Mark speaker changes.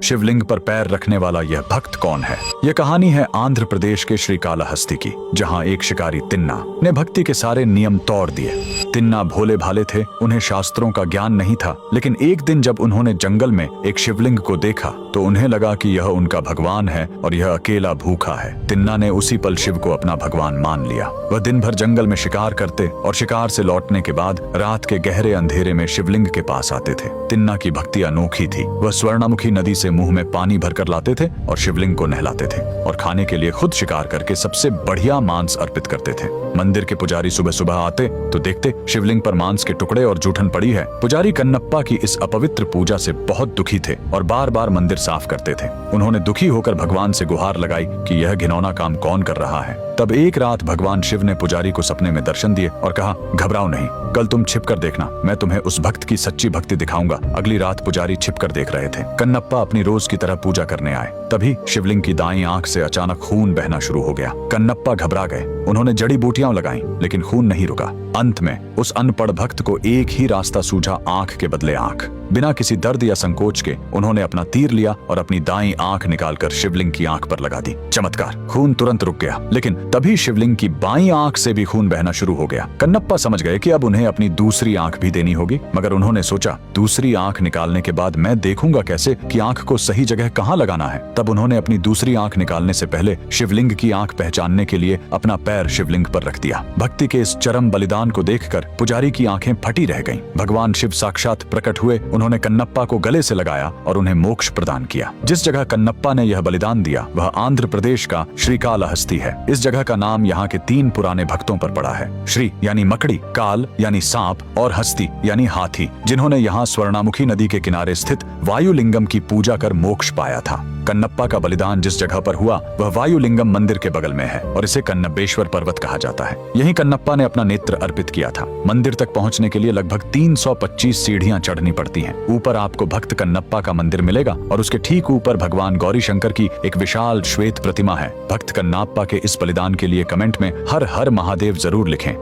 Speaker 1: शिवलिंग पर पैर रखने वाला यह भक्त कौन है? यह कहानी है आंध्र प्रदेश के श्रीकालाहस्ती की, जहां एक शिकारी तिन्ना ने भक्ति के सारे नियम तोड़ दिए। तिन्ना भोले भाले थे, उन्हें शास्त्रों का ज्ञान नहीं था, लेकिन एक दिन जब उन्होंने जंगल में एक शिवलिंग को देखा तो उन्हें लगा कि यह उनका भगवान है और यह अकेला भूखा है। तिन्ना ने उसी पल शिव को अपना भगवान मान लिया। वह दिन भर जंगल में शिकार करते और शिकार से लौटने के बाद रात के गहरे अंधेरे में शिवलिंग के पास आते थे। तिन्ना की भक्ति अनोखी थी। वह स्वर्णमुखी नदी से मुंह में पानी भरकर लाते थे और शिवलिंग को नहलाते थे और खाने के लिए खुद शिकार करके सबसे बढ़िया मांस अर्पित करते थे। मंदिर के पुजारी सुबह सुबह आते तो देखते शिवलिंग पर मांस के टुकड़े और जूठन पड़ी है। पुजारी कन्नप्पा की इस अपवित्र पूजा से बहुत दुखी थे और बार बार मंदिर साफ करते थे। उन्होंने दुखी होकर भगवान से गुहार लगाई कि यह घिनौना काम कौन कर रहा है। तब एक रात भगवान शिव ने पुजारी को सपने में दर्शन दिए और कहा, घबराओ नहीं, कल तुम छिप कर देखना, मैं तुम्हें उस भक्त की सच्ची भक्ति दिखाऊंगा। अगली रात पुजारी छिप कर देख रहे थे। कन्नप्पा अपनी रोज की तरह पूजा करने आए। तभी शिवलिंग की दाईं आंख से अचानक खून बहना शुरू हो गया। कन्नप्पा घबरा गए। उन्होंने जड़ी बूटियां लगाई, लेकिन खून नहीं रुका। अंत में उस अनपढ़ भक्त को एक ही रास्ता सूझा, आंख के बदले आंख। बिना किसी दर्द या संकोच के उन्होंने अपना तीर लिया और अपनी दाईं आंख निकालकर शिवलिंग की आंख पर लगा दी। चमत्कार, खून तुरंत रुक गया, लेकिन तभी शिवलिंग की बाईं आंख से भी खून बहना शुरू हो गया। कन्नप्पा समझ गए कि अब उन्हें अपनी दूसरी आंख भी देनी होगी, मगर उन्होंने सोचा, दूसरी आंख निकालने के बाद मैं देखूंगा कैसे कि आंख को सही जगह कहां लगाना है। तब उन्होंने अपनी दूसरी आंख निकालने से पहले शिवलिंग की आंख पहचानने के लिए अपना पैर शिवलिंग पर रख दिया। भक्ति के इस चरम बलिदान को देखकर पुजारी की आंखें फटी रह गईं। भगवान शिव साक्षात प्रकट हुए। उन्होंने कन्नप्पा को गले से लगाया और उन्हें मोक्ष प्रदान किया। जिस जगह कन्नप्पा ने यह बलिदान दिया वह आंध्र प्रदेश का श्रीकालाहस्ती है। इस जगह का नाम यहाँ के 3 पुराने भक्तों पर पड़ा है। श्री यानी मकड़ी, काल यानी सांप और हस्ती यानी हाथी, जिन्होंने यहाँ स्वर्णामुखी नदी के किनारे स्थित वायुलिंगम की पूजा कर मोक्ष पाया था। कन्नप्पा का बलिदान जिस जगह पर हुआ वह वायुलिंगम मंदिर के बगल में है और इसे कन्नबेश्वर पर्वत कहा जाता है। यहीं कन्नप्पा ने अपना नेत्र अर्पित किया था। मंदिर तक पहुंचने के लिए लगभग 325 सीढ़ियां चढ़नी पड़ती हैं। ऊपर आपको भक्त कन्नप्पा का मंदिर मिलेगा और उसके ठीक ऊपर भगवान गौरी शंकर की एक विशाल श्वेत प्रतिमा है। भक्त कन्नप्पा के इस बलिदान के लिए कमेंट में हर हर महादेव जरूर लिखें।